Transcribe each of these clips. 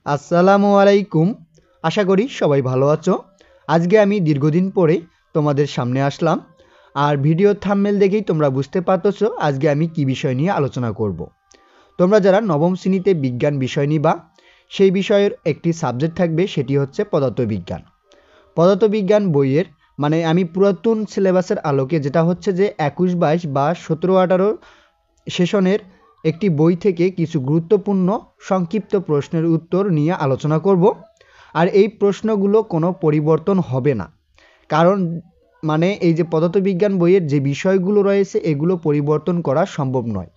আসসালামু আলাইকুম। আশা করি সবাই ভালো আছো। আজকে আমি দীর্ঘদিন পরে তোমাদের সামনে আসলাম। আর ভিডিও থাম্বনেল দেখেই তোমরা বুঝতে পারতেছো আজকে আমি কি বিষয় নিয়ে আলোচনা করব। তোমরা যারা নবম শ্রেণীতে বিজ্ঞান বিষয় নিবা সেই বিষয়ের একটি সাবজেক্ট থাকবে, সেটি হচ্ছে পদার্থবিজ্ঞান। পদার্থবিজ্ঞান বইয়ের আমি পুরাতন সিলেবাসের আলোকে, যেটা হচ্ছে যে 21-22 বা 17-18 সেশনের একটি বই থেকে কিছু গুরুত্বপূর্ণ সংক্ষিপ্ত প্রশ্নের উত্তর নিয়ে আলোচনা করব। আর এই প্রশ্নগুলো কোনো পরিবর্তন হবে না, কারণ এই যে পদার্থবিজ্ঞান বইয়ের যে বিষয়গুলো রয়েছে এগুলো পরিবর্তন করা সম্ভব নয়।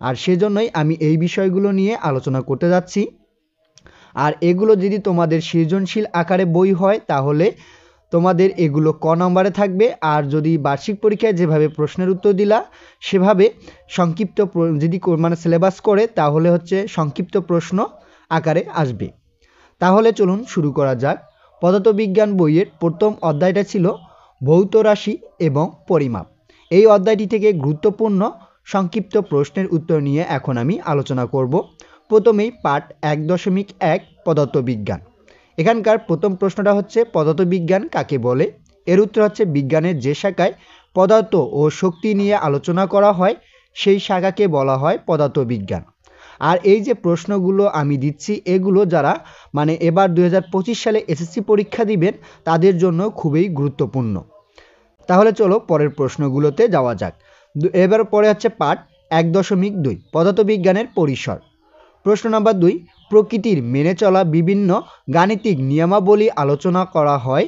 আর সেজন্যই আমি এই বিষয়গুলো নিয়ে আলোচনা করতে যাচ্ছি। আর এগুলো যদি তোমাদের সৃজনশীল আকারে বই হয় তাহলে তোমাদের এগুলো ক নম্বরে থাকবে, আর যদি বার্ষিক পরীক্ষায় যেভাবে প্রশ্নের উত্তর দিলা সেভাবে সংক্ষিপ্ত যদি সিলেবাস করে তাহলে হচ্ছে সংক্ষিপ্ত প্রশ্ন আকারে আসবে। তাহলে চলুন শুরু করা যাক। পদার্থবিজ্ঞান বইয়ের প্রথম অধ্যায়টা ছিল ভৌত রাশি এবং পরিমাপ। এই অধ্যায়টি থেকে গুরুত্বপূর্ণ সংক্ষিপ্ত প্রশ্নের উত্তর নিয়ে এখন আমি আলোচনা করব। প্রথমেই পাঠ 1.1 পদার্থবিজ্ঞান। এখানকার প্রথম প্রশ্নটা হচ্ছে পদার্থবিজ্ঞান কাকে বলে। এর উত্তর হচ্ছে বিজ্ঞানের যে শাখায় পদার্থ ও শক্তি নিয়ে আলোচনা করা হয় সেই শাখাকে বলা হয় পদার্থবিজ্ঞান। আর এই যে প্রশ্নগুলো আমি দিচ্ছি এগুলো যারা এবার 2025 সালে এসএসসি পরীক্ষা দিবেন তাদের জন্য খুবই গুরুত্বপূর্ণ। তাহলে চলো পরের প্রশ্নগুলোতে যাওয়া যাক। এবার পরে হচ্ছে পাঠ 1.2 পদার্থবিজ্ঞানের পরিসর। প্রশ্ন নাম্বার 2, প্রকৃতির মেনে চলা বিভিন্ন গাণিতিক নিয়মাবলী আলোচনা করা হয়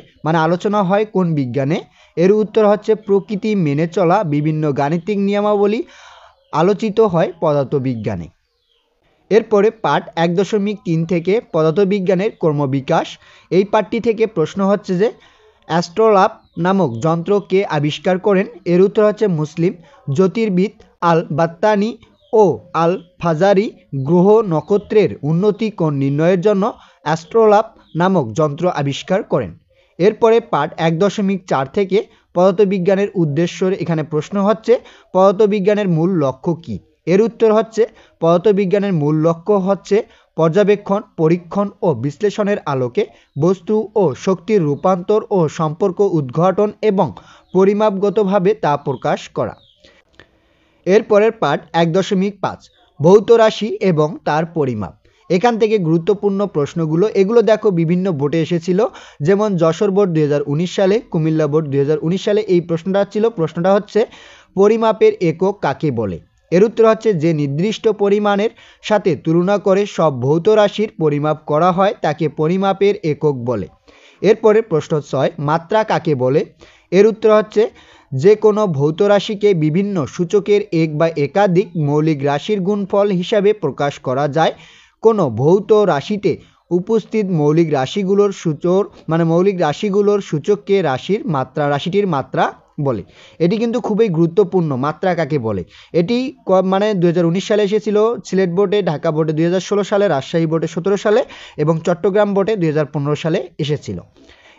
আলোচনা হয় কোন বিজ্ঞানে। এর উত্তর হচ্ছে প্রকৃতি মেনে চলা বিভিন্ন গাণিতিক নিয়মাবলী আলোচিত হয় পদার্থবিজ্ঞানে। এরপরে পাঠ 1.3 থেকে পদার্থবিজ্ঞানের কর্মবিকাশ। এই পাঠটি থেকে প্রশ্ন হচ্ছে যে অ্যাস্ট্রোলাব নামক যন্ত্র কে আবিষ্কার করেন। এর উত্তর হচ্ছে মুসলিম জ্যোতির্বিদ আল বাত্তানি ও আল ফাজারি। গ্রহ নক্ষত্রের উন্নতি কোণ নির্ণয়ের জন্য অ্যাস্ট্রোলাব নামক যন্ত্র আবিষ্কার করেন। এরপরে পাঠ 1.4 থেকে পদার্থবিজ্ঞানের উদ্দেশ্য। এখানে প্রশ্ন হচ্ছে পদার্থবিজ্ঞানের মূল লক্ষ্য কী। এর উত্তর হচ্ছে পদার্থবিজ্ঞানের মূল লক্ষ্য হচ্ছে পর্যবেক্ষণ, পরীক্ষণ ও বিশ্লেষণের আলোকে বস্তু ও শক্তির রূপান্তর ও সম্পর্ক উদ্ঘাটন এবং পরিমাপগতভাবে তা প্রকাশ করা। এরপরের পাঠ 1.5 ভৌত রাশি এবং তার পরিমাপ। এখান থেকে গুরুত্বপূর্ণ প্রশ্নগুলো এগুলো দেখো বিভিন্ন বোর্ডে এসেছিল, যেমন যশোর বোর্ড 2019 সালে, কুমিল্লা বোর্ড 2019 সালে এই প্রশ্নটা ছিল। প্রশ্নটা হচ্ছে পরিমাপের একক কাকে বলে। এর উত্তর হচ্ছে যে নির্দিষ্ট পরিমাণের সাথে তুলনা করে সব ভৌত রাশির পরিমাপ করা হয় তাকে পরিমাপের একক বলে। এরপরে প্রশ্ন 6, মাত্রা কাকে বলে। এর উত্তর হচ্ছে যে কোনো ভৌত রাশিকে বিভিন্ন সূচকের এক বা একাধিক মৌলিক রাশির গুণফল হিসাবে প্রকাশ করা যায়। কোনো ভৌত রাশিতে উপস্থিত মৌলিক রাশিগুলোর সূচককে রাশিটির মাত্রা বলে। এটি কিন্তু খুবই গুরুত্বপূর্ণ, মাত্রা কাকে বলে। এটি 2019 সালে এসেছিল সিলেট বোর্ডে, ঢাকা বোর্ডে 2016 সালে, রাজশাহী বোর্ডে 17 সালে এবং চট্টগ্রাম বোর্ডে 2015 সালে এসেছিল।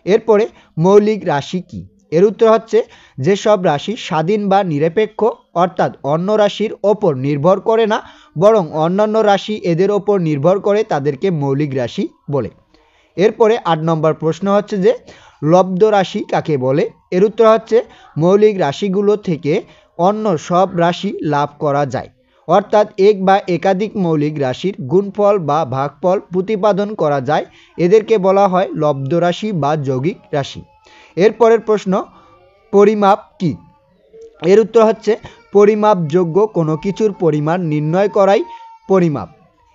এরপরে মৌলিক রাশি কি। এর উত্তর হচ্ছে যেসব রাশি স্বাধীন বা নিরপেক্ষ, অর্থাৎ অন্য রাশির ওপর নির্ভর করে না বরং অন্যান্য রাশি এদের ওপর নির্ভর করে তাদেরকে মৌলিক রাশি বলে। এরপরে 8 নম্বর প্রশ্ন হচ্ছে যে লব্ধ রাশি কাকে বলে। এর উত্তর হচ্ছে মৌলিক রাশিগুলো থেকে অন্য সব রাশি লাভ করা যায়, অর্থাৎ এক বা একাধিক মৌলিক রাশির গুণফল বা ভাগফল প্রতিপাদন করা যায়, এদেরকে বলা হয় লব্ধ রাশি বা যৌগিক রাশি। এরপরের প্রশ্ন পরিমাপ কি। এর উত্তর হচ্ছে পরিমাপযোগ্য কোনো কিছুর পরিমাণ নির্ণয় করাই পরিমাপ।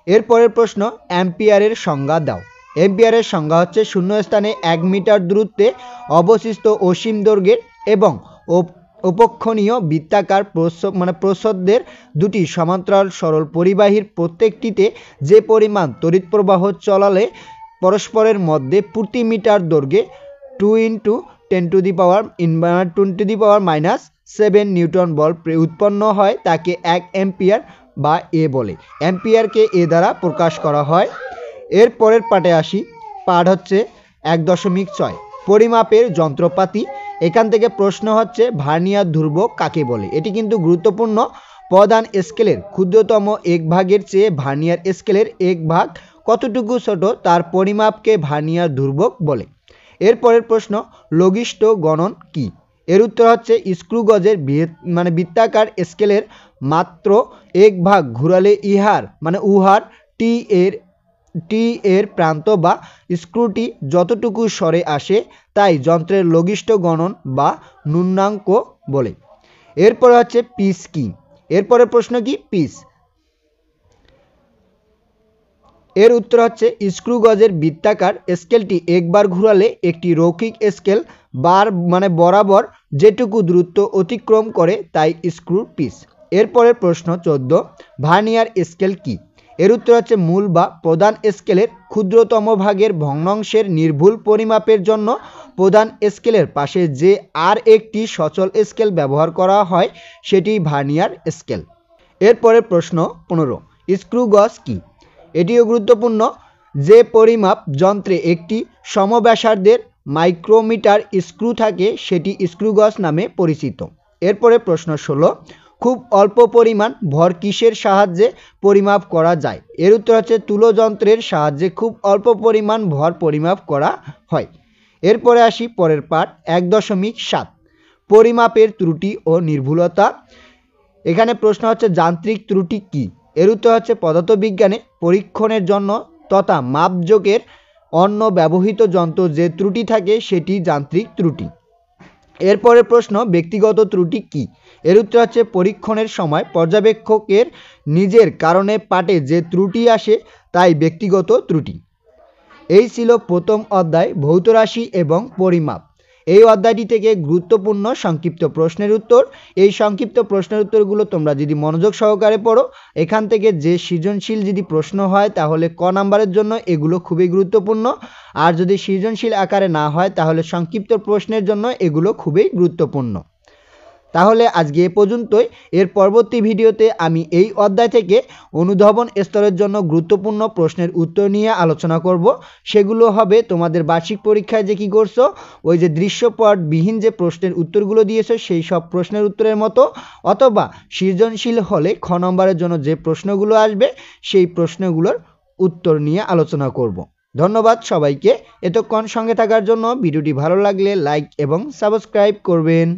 এরপরের প্রশ্ন অ্যাম্পিয়ারের সংজ্ঞা দাও। অ্যাম্পিয়ারের সংজ্ঞা হচ্ছে শূন্য স্থানে 1 মিটার দূরত্বে অবশিষ্ট অসীম দৈর্ঘ্যের এবং উপক্ষণীয় বৃত্তাকার প্রচ্ছদের দুটি সমান্তরাল সরল পরিবাহীর প্রত্যেকটিতে যে পরিমাণ তড়িৎ প্রবাহ চলালে পরস্পরের মধ্যে প্রতি মিটার দৈর্ঘ্যে 2 × 10⁻⁻⁷ নিউটন বল উৎপন্ন হয় তাকে 1 অ্যাম্পিয়ার বা এ বলে। অ্যাম্পিয়ারকে এ দ্বারা প্রকাশ করা হয়। এর পরের পাঠে আসি। পাঠ হচ্ছে 1.6 পরিমাপের যন্ত্রপাতি। এখান থেকে প্রশ্ন হচ্ছে ভার্নিয়ার ধ্রুবক কাকে বলে। এটি কিন্তু গুরুত্বপূর্ণ। প্রধান স্কেলের ক্ষুদ্রতম এক ভাগের চেয়ে ভার্নিয়ার স্কেলের এক ভাগ কতটুকু ছোট তার পরিমাপকে ভার্নিয়ার ধ্রুবক বলে। এরপরের প্রশ্ন, লঘিষ্ঠ গণন কি? এর উত্তর হচ্ছে স্ক্রু গজের বৃত্তাকার স্কেলের মাত্র এক ভাগ ঘুরালে উহার টি এর প্রান্ত বা স্ক্রুটি যতটুকু সরে আসে তাই যন্ত্রের লঘিষ্ঠ গণন বা ন্যূনাঙ্ক বলে। এরপরে হচ্ছে পিচ কি? এরপরের প্রশ্ন কি পিচ? এর উত্তর হচ্ছে স্ক্রু গজের বৃত্তাকার স্কেলটি একবার ঘুরালে একটি রৈখিক স্কেল বরাবর যেটুকু দূরত্ব অতিক্রম করে তাই স্ক্রু পিচ। এরপরের প্রশ্ন 14, ভার্নিয়ার স্কেল কি? এর উত্তর হচ্ছে মূল বা প্রধান স্কেলের ক্ষুদ্রতম ভাগের ভগ্নাংশের নির্ভুল পরিমাপের জন্য প্রধান স্কেলের পাশে যে আর একটি সচল স্কেল ব্যবহার করা হয় সেটি ভার্নিয়ার স্কেল। এরপরের প্রশ্ন 15, স্ক্রু গজ কি? এটিও গুরুত্বপূর্ণ। যে পরিমাপ যন্ত্রে একটি সমব্যাসার্ধের মাইক্রোমিটার স্ক্রু থাকে সেটি স্ক্রু গজ নামে পরিচিত। এরপরে প্রশ্ন 16, খুব অল্প পরিমাণ ভর কিসের সাহায্যে পরিমাপ করা যায়? এর উত্তর হচ্ছে তুলো যন্ত্রের সাহায্যে খুব অল্প পরিমাণ ভর পরিমাপ করা হয়। এরপরে আসি পরের পাঠ 1.7, পরিমাপের ত্রুটি ও নির্ভুলতা। এখানে প্রশ্ন হচ্ছে যান্ত্রিক ত্রুটি কি? এর উত্তর হচ্ছে পদার্থবিজ্ঞানে পরীক্ষণের জন্য তথা মাপজোকের অন্য ব্যবহৃত যন্ত্র যে ত্রুটি থাকে সেটি যান্ত্রিক ত্রুটি। এরপরের প্রশ্ন, ব্যক্তিগত ত্রুটি কি? এর উত্তর হচ্ছে পরীক্ষণের সময় পর্যবেক্ষকের নিজের কারণে পাঠে যে ত্রুটি আসে তাই ব্যক্তিগত ত্রুটি। এই ছিল প্রথম অধ্যায় ভৌত রাশি এবং পরিমাপ। এই অধ্যায়টি থেকে গুরুত্বপূর্ণ সংক্ষিপ্ত প্রশ্নের উত্তর। এই সংক্ষিপ্ত প্রশ্নের উত্তরগুলো তোমরা যদি মনোযোগ সহকারে পড়ো, এখান থেকে যে সৃজনশীল যদি প্রশ্ন হয় তাহলে ক নাম্বারের জন্য এগুলো খুবই গুরুত্বপূর্ণ, আর যদি সৃজনশীল আকারে না হয় তাহলে সংক্ষিপ্ত প্রশ্নের জন্য এগুলো খুবই গুরুত্বপূর্ণ। তাহলে আজকে এ পর্যন্তই। এর পরবর্তী ভিডিওতে আমি এই অধ্যায় থেকে অনুধাবন স্তরের জন্য গুরুত্বপূর্ণ প্রশ্নের উত্তর নিয়ে আলোচনা করব। সেগুলো হবে তোমাদের বার্ষিক পরীক্ষায় যে কি করছো ওই যে দৃশ্যপটবিহীন যে প্রশ্নের উত্তরগুলো দিয়েছো সেই সব প্রশ্নের উত্তরের মতো, অথবা সৃজনশীল হলে খ নম্বরের জন্য যে প্রশ্নগুলো আসবে সেই প্রশ্নগুলোর উত্তর নিয়ে আলোচনা করব। ধন্যবাদ সবাইকে এতক্ষণ সঙ্গে থাকার জন্য। ভিডিওটি ভালো লাগলে লাইক এবং সাবস্ক্রাইব করবেন।